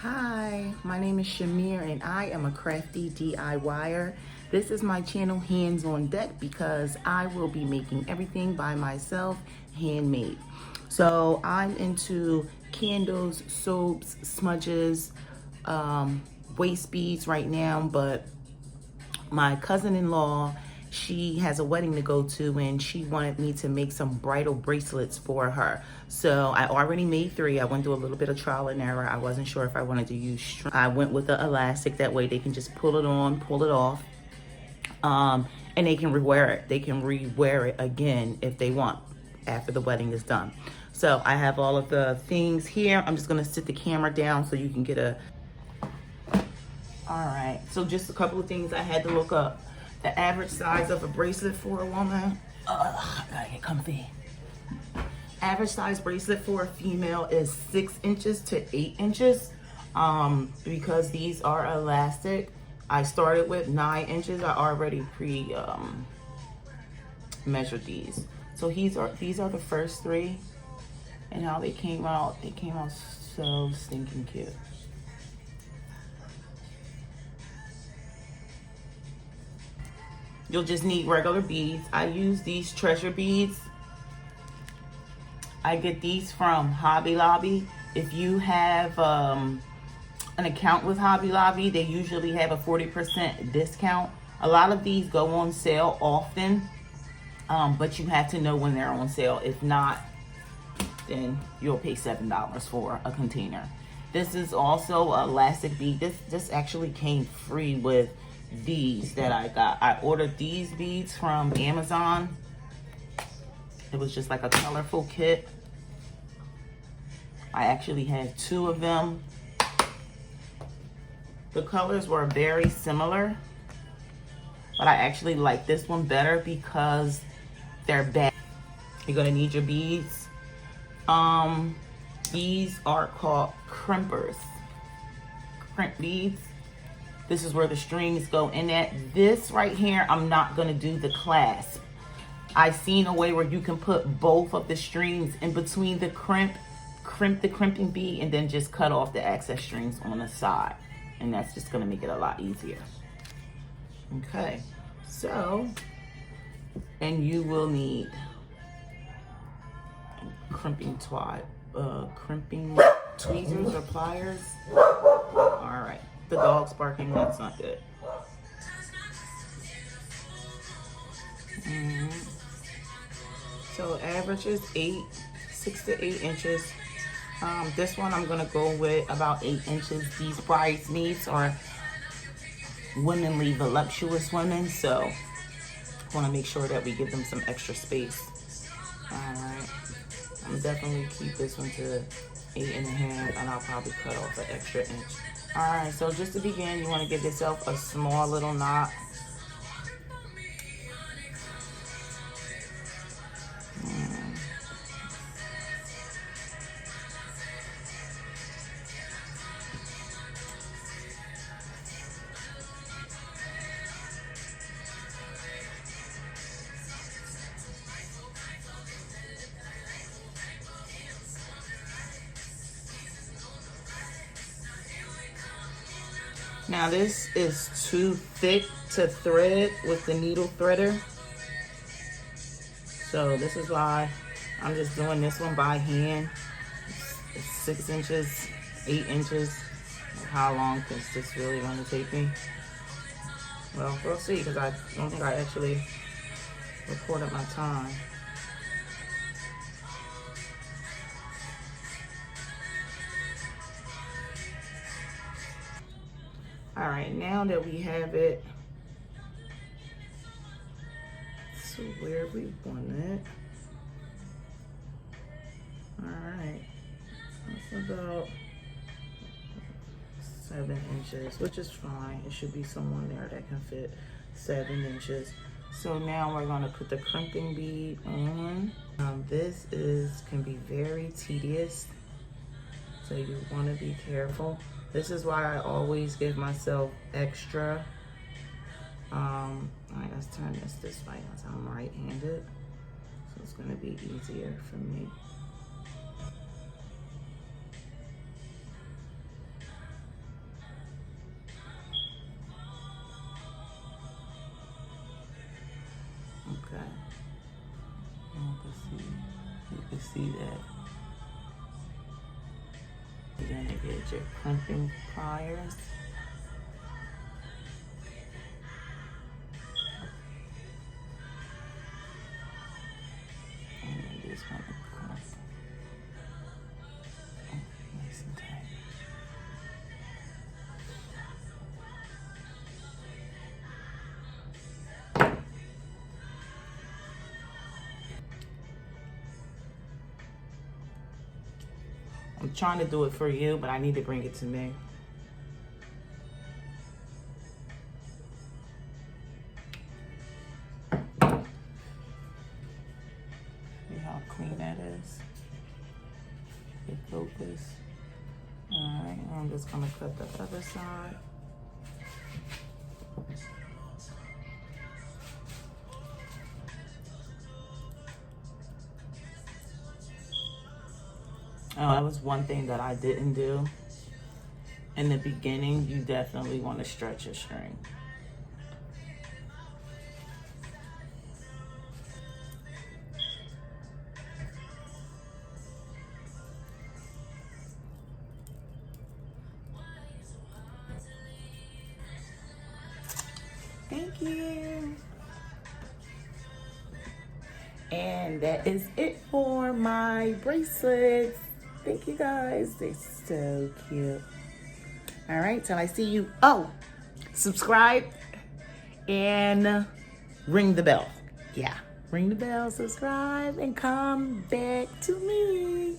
Hi, my name is Shamir and I am a crafty DIYer. This is my channel Hands on Deck because I will be making everything by myself, handmade. So I'm into candles, soaps, smudges, waist beads right now, but my cousin-in-law, she has a wedding to go to and she wanted me to make some bridal bracelets for her. So I already made 3. I went through a little bit of trial and error. I wasn't sure if I wanted to use string. I went with the elastic, that way they can just pull it on, pull it off, and they can rewear it. They can rewear it again if they want after the wedding is done. So I have all of the things here. I'm just gonna sit the camera down so you can get a all right, so just a couple of things I had to look up. The average size of a bracelet for a woman, I gotta get comfy. Average size bracelet for a female is 6 inches to 8 inches. Because these are elastic, I started with 9 inches. I already measured these. So these are the first 3, and how they came out so stinking cute. You'll just need regular beads. I use these treasure beads. I get these from Hobby Lobby. If you have an account with Hobby Lobby, they usually have a 40% discount. A lot of these go on sale often, but you have to know when they're on sale. If not, then you'll pay $7 for a container. This is also elastic bead. This actually came free with these that I got. I ordered these beads from Amazon. It was just like a colorful kit. I actually had 2 of them. The colors were very similar, but I actually like this one better because they're bad. You're gonna need your beads. These are called crimpers. Crimp beads. This is where the strings go in at. This right here, I'm not gonna do the clasp. I've seen a way where you can put both of the strings in between the crimp the crimping bead, and then just cut off the excess strings on the side. And that's just gonna make it a lot easier. Okay, so, and you will need crimping tweezers or pliers. All right. The dog's barking, that's not good. So average is 6 to 8 inches. This one I'm gonna go with about 8 inches. These bridesmaids are womanly, voluptuous women, so I wanna make sure that we give them some extra space. All right, I'm definitely keep this one to 8.5, and I'll probably cut off an extra inch. All right, so just to begin, you want to give yourself a small little knot. Now this is too thick to thread with the needle threader. So this is why I'm just doing this one by hand. It's 6 inches, 8 inches. How long is this really going to take me? Well, we'll see, because I don't think I actually recorded my time. All right, now that we have it to where we want it. All right, that's about 7 inches, which is fine. It should be someone there that can fit 7 inches. So now we're gonna put the crimping bead on. This can be very tedious, so you wanna be careful. This is why I always give myself extra. All right, let's turn this way because I'm right-handed. So it's gonna be easier for me. see that. You're gonna get your crimping pliers. And then this one crimp. Nice and tight. I'm trying to do it for you, but I need to bring it to me. See how clean that is? Get focus. Alright, I'm just gonna cut the other side. Oh, that was one thing that I didn't do. In the beginning, you definitely want to stretch your string. Thank you. And that is it for my bracelets. Thank you guys. They're so cute. All right, till I see you. Oh, subscribe and ring the bell. Yeah, ring the bell, subscribe, and come back to me.